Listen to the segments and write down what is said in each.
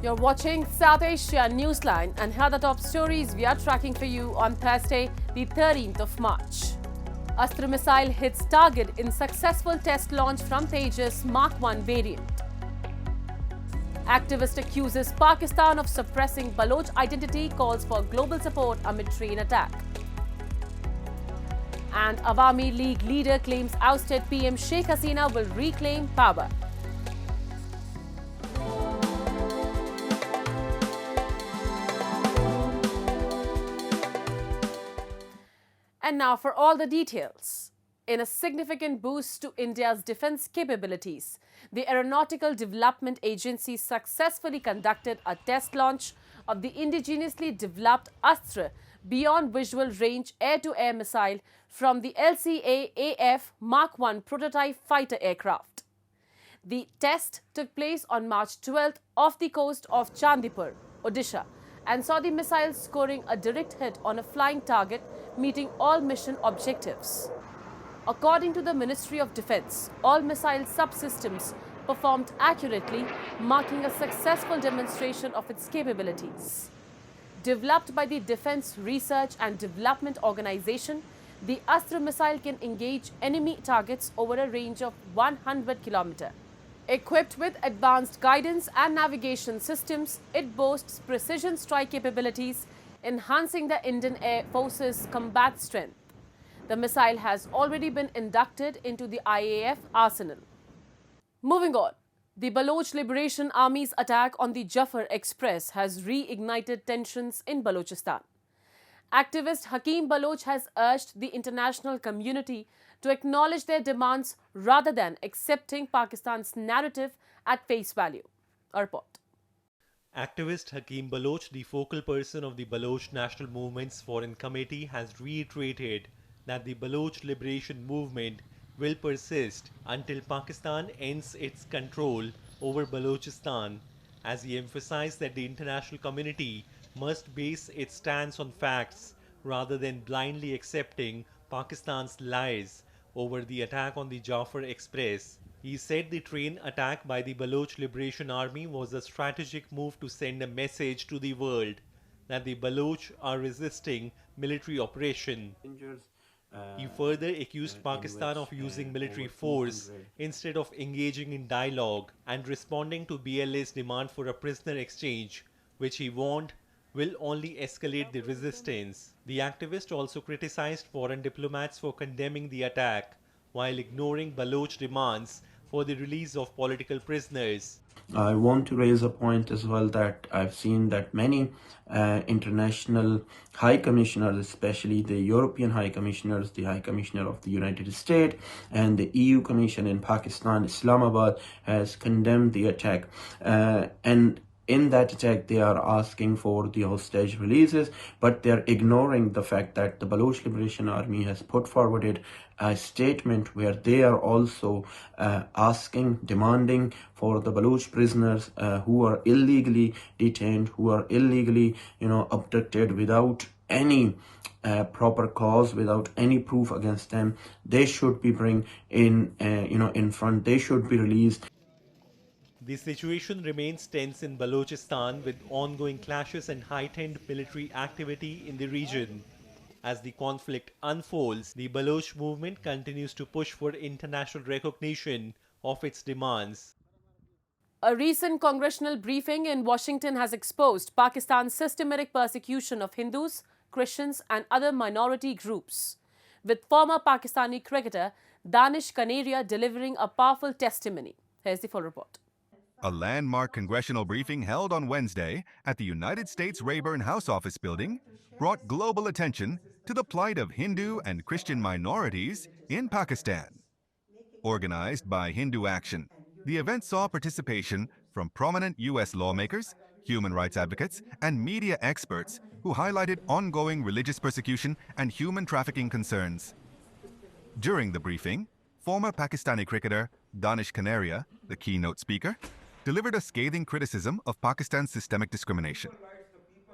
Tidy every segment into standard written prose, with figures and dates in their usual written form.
You're watching South Asia Newsline, and here are the top stories we are tracking for you on Thursday, the 13th of March. Astra missile hits target in successful test launch from Tejas Mark 1 variant. Activist accuses Pakistan of suppressing Baloch identity, calls for global support amid train attack. And Awami League leader claims ousted PM Sheikh Hasina will reclaim power. And now for all the details. In a significant boost to India's defence capabilities, the Aeronautical Development Agency successfully conducted a test launch of the indigenously developed Astra Beyond Visual Range air-to-air missile from the LCA-AF Mark 1 prototype fighter aircraft. The test took place on March 12th off the coast of Chandipur, Odisha, and saw the missile scoring a direct hit on a flying target, meeting all mission objectives. According to the Ministry of Defence, all missile subsystems performed accurately, marking a successful demonstration of its capabilities. Developed by the Defence Research and Development Organization, the Astra missile can engage enemy targets over a range of 100 km. Equipped with advanced guidance and navigation systems, it boasts precision strike capabilities, enhancing the Indian Air Force's combat strength. The missile has already been inducted into the IAF arsenal. Moving on, the Baloch Liberation Army's attack on the Jafar Express has reignited tensions in Balochistan. Activist Hakeem Baloch has urged the international community to acknowledge their demands rather than accepting Pakistan's narrative at face value. A report. Activist Hakeem Baloch, the focal person of the Baloch National Movement's Foreign Committee, has reiterated that the Baloch Liberation Movement will persist until Pakistan ends its control over Balochistan, as he emphasized that the international community must base its stance on facts rather than blindly accepting Pakistan's lies over the attack on the Jafar Express. He said the train attack by the Baloch Liberation Army was a strategic move to send a message to the world that the Baloch are resisting military operation. He further accused Pakistan of using military force instead of engaging in dialogue and responding to BLA's demand for a prisoner exchange, which he warned will only escalate the resistance. The activist also criticized foreign diplomats for condemning the attack, while ignoring Baloch demands for the release of political prisoners. I want to raise a point as well that I've seen that many international high commissioners, especially the European high commissioners, the High Commissioner of the United States and the EU Commission in Pakistan, Islamabad, has condemned the attack. And in that attack, they are asking for the hostage releases, but they're ignoring the fact that the Baloch Liberation Army has put forwarded a statement where they are also demanding for the Baloch prisoners who are illegally detained, who are illegally, abducted without any proper cause, without any proof against them. They should be bring in front. They should be released. The situation remains tense in Balochistan, with ongoing clashes and heightened military activity in the region. As the conflict unfolds, the Baloch movement continues to push for international recognition of its demands. A recent congressional briefing in Washington has exposed Pakistan's systematic persecution of Hindus, Christians and other minority groups, with former Pakistani cricketer Danish Kaneria delivering a powerful testimony. Here's the full report. A landmark congressional briefing held on Wednesday at the United States Rayburn House Office building brought global attention to the plight of Hindu and Christian minorities in Pakistan. Organized by Hindu Action, the event saw participation from prominent U.S. lawmakers, human rights advocates, and media experts who highlighted ongoing religious persecution and human trafficking concerns. During the briefing, former Pakistani cricketer Danish Kaneria, the keynote speaker, delivered a scathing criticism of Pakistan's systemic discrimination.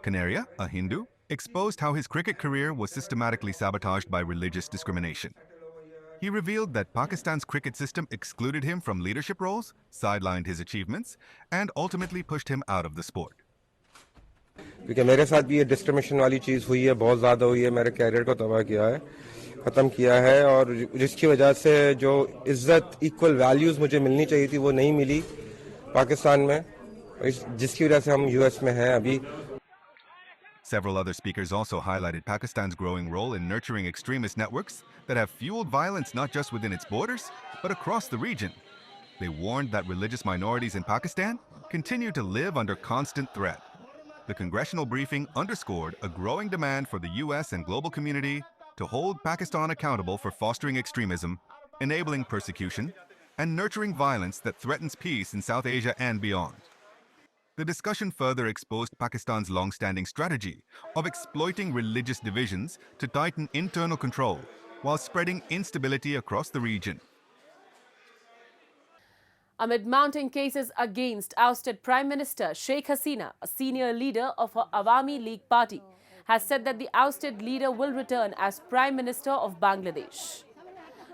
Kaneria, a Hindu, exposed how his cricket career was systematically sabotaged by religious discrimination. He revealed that Pakistan's cricket system excluded him from leadership roles, sidelined his achievements, and ultimately pushed him out of the sport. क्योंकि मेरे साथ भी ये discrimination वाली चीज़ हुई है, बहुत ज़्यादा हुई है, मेरे कैरियर को तबाह किया है, ख़त्म किया है, और जिसकी वजह से जो इज्जत, इक्वल वैल्यूज़ मुझे मिलनी चाहिए थी वो नहीं मिली पाकिस्तान में, जिसकी वजह से हम यूएस में हैं अभी. Several other speakers also highlighted Pakistan's growing role in nurturing extremist networks that have fueled violence not just within its borders, but across the region. They warned that religious minorities in Pakistan continue to live under constant threat. The congressional briefing underscored a growing demand for the US and global community to hold Pakistan accountable for fostering extremism, enabling persecution, and nurturing violence that threatens peace in South Asia and beyond. The discussion further exposed Pakistan's long-standing strategy of exploiting religious divisions to tighten internal control while spreading instability across the region. Amid mounting cases against ousted Prime Minister Sheikh Hasina, a senior leader of her Awami League party has said that the ousted leader will return as Prime Minister of Bangladesh.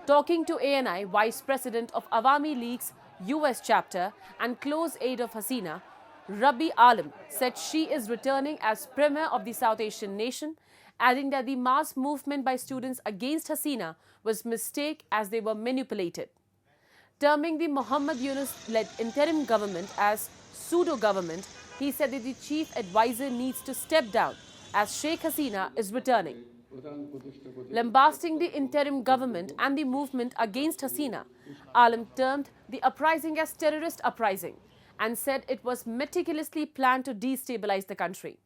Talking to ANI, Vice President of Awami League's US chapter and close aide of Hasina, Rabi Alam said she is returning as Premier of the South Asian nation, adding that the mass movement by students against Hasina was a mistake as they were manipulated. Terming the Muhammad Yunus-led interim government as pseudo-government, he said that the chief advisor needs to step down as Sheikh Hasina is returning. Lambasting the interim government and the movement against Hasina, Alam termed the uprising as terrorist uprising and said it was meticulously planned to destabilize the country.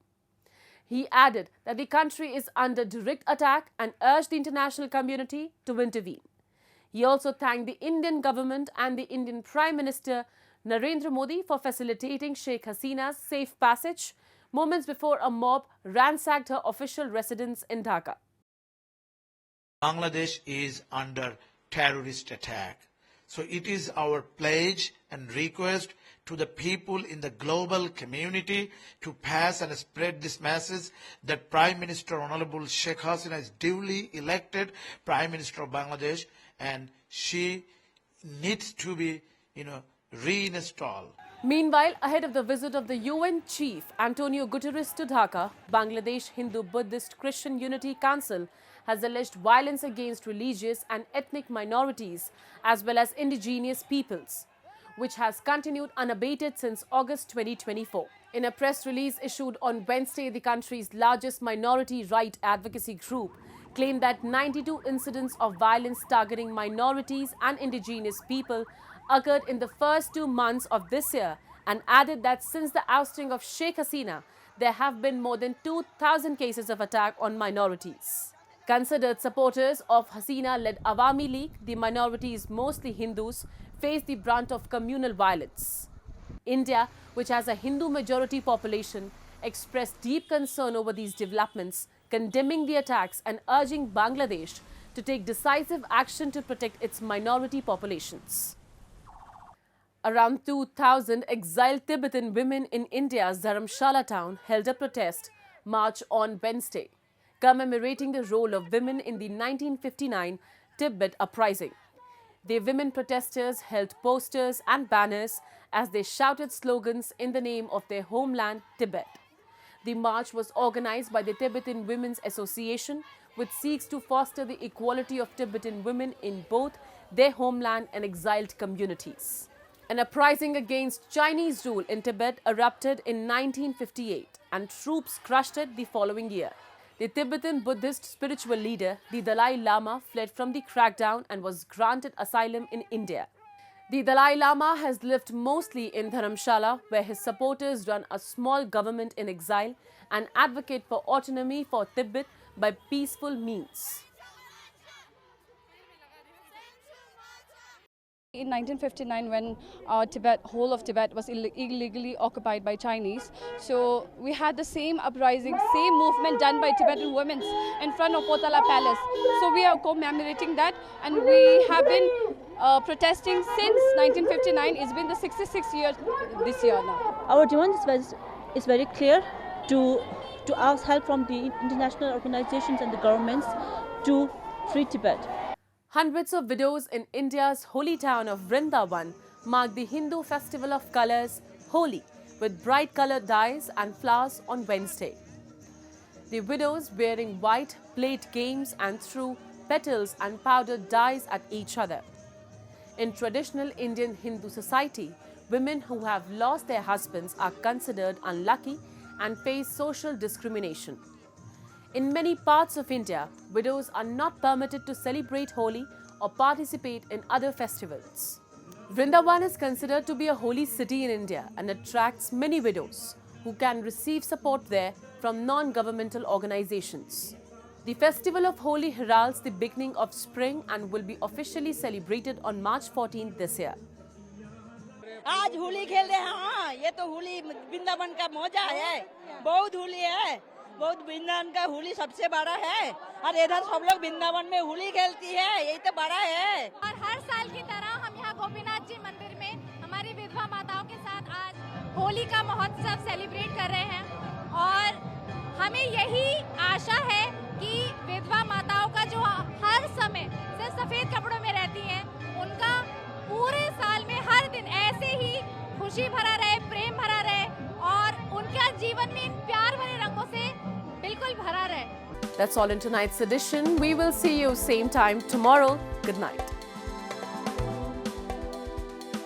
He added that the country is under direct attack and urged the international community to intervene. He also thanked the Indian government and the Indian Prime Minister Narendra Modi for facilitating Sheikh Hasina's safe passage moments before a mob ransacked her official residence in Dhaka. Bangladesh is under terrorist attack. So it is our pledge and request to the people in the global community to pass and spread this message that Prime Minister Honorable Sheikh Hasina is duly elected Prime Minister of Bangladesh and she needs to be, reinstalled. Meanwhile, ahead of the visit of the UN chief Antonio Guterres to Dhaka, Bangladesh Hindu-Buddhist Christian Unity Council has alleged violence against religious and ethnic minorities as well as indigenous peoples, which has continued unabated since August 2024. In a press release issued on Wednesday, the country's largest minority right advocacy group claimed that 92 incidents of violence targeting minorities and indigenous people occurred in the first 2 months of this year and added that since the ousting of Sheikh Hasina, there have been more than 2,000 cases of attack on minorities. Considered supporters of Hasina-led Awami League, the minorities, mostly Hindus, face the brunt of communal violence. India, which has a Hindu majority population, expressed deep concern over these developments, condemning the attacks and urging Bangladesh to take decisive action to protect its minority populations. Around 2,000 exiled Tibetan women in India's Dharamshala town held a protest march on Wednesday, commemorating the role of women in the 1959 Tibet uprising. The women protesters held posters and banners as they shouted slogans in the name of their homeland, Tibet. The march was organized by the Tibetan Women's Association, which seeks to foster the equality of Tibetan women in both their homeland and exiled communities. An uprising against Chinese rule in Tibet erupted in 1958 and troops crushed it the following year. The Tibetan Buddhist spiritual leader, the Dalai Lama, fled from the crackdown and was granted asylum in India. The Dalai Lama has lived mostly in Dharamshala, where his supporters run a small government in exile and advocate for autonomy for Tibet by peaceful means. In 1959, when whole of Tibet was illegally occupied by Chinese, so we had the same uprising, same movement done by Tibetan women in front of Potala Palace. So we are commemorating that, and we have been protesting since 1959. It's been the 66th year this year now. Our demand is very clear to ask help from the international organizations and the governments to free Tibet. Hundreds of widows in India's holy town of Vrindavan mark the Hindu festival of colours, Holi, with bright coloured dyes and flowers on Wednesday. The widows wearing white played games and threw petals and powdered dyes at each other. In traditional Indian Hindu society, women who have lost their husbands are considered unlucky and face social discrimination. In many parts of India, widows are not permitted to celebrate Holi or participate in other festivals. Vrindavan is considered to be a holy city in India and attracts many widows who can receive support there from non-governmental organizations. The festival of Holi heralds the beginning of spring and will be officially celebrated on March 14th this year. आज होली खेल रहे हैं। हाँ, ये तो होली वृंदावन का मौजा है, बहुत होली है, बहुत वृंदावन का होली सबसे बड़ा है और इधर सब लोग वृंदावन में होली खेलती है, यही तो बड़ा है। और हर साल की तरह हम यहाँ गोपीनाथ जी मंदिर में हमारी विधवा माताओं के साथ आज होली का महोत्सव सेलिब्रेट कर रहे हैं और हमें यही आशा है कि विधवा माताओं का जो हर समय से सफेद कपड़ों में रहती हैं, उनका पूरे साल में हर दिन ऐसे ही खुशी भरा रहे, प्रेम भरा रहे और उनका जीवन में इन प्यार भरे रंगों से बिल्कुल भरा रहे। That's all in tonight's edition. We will see you same time tomorrow. Good night.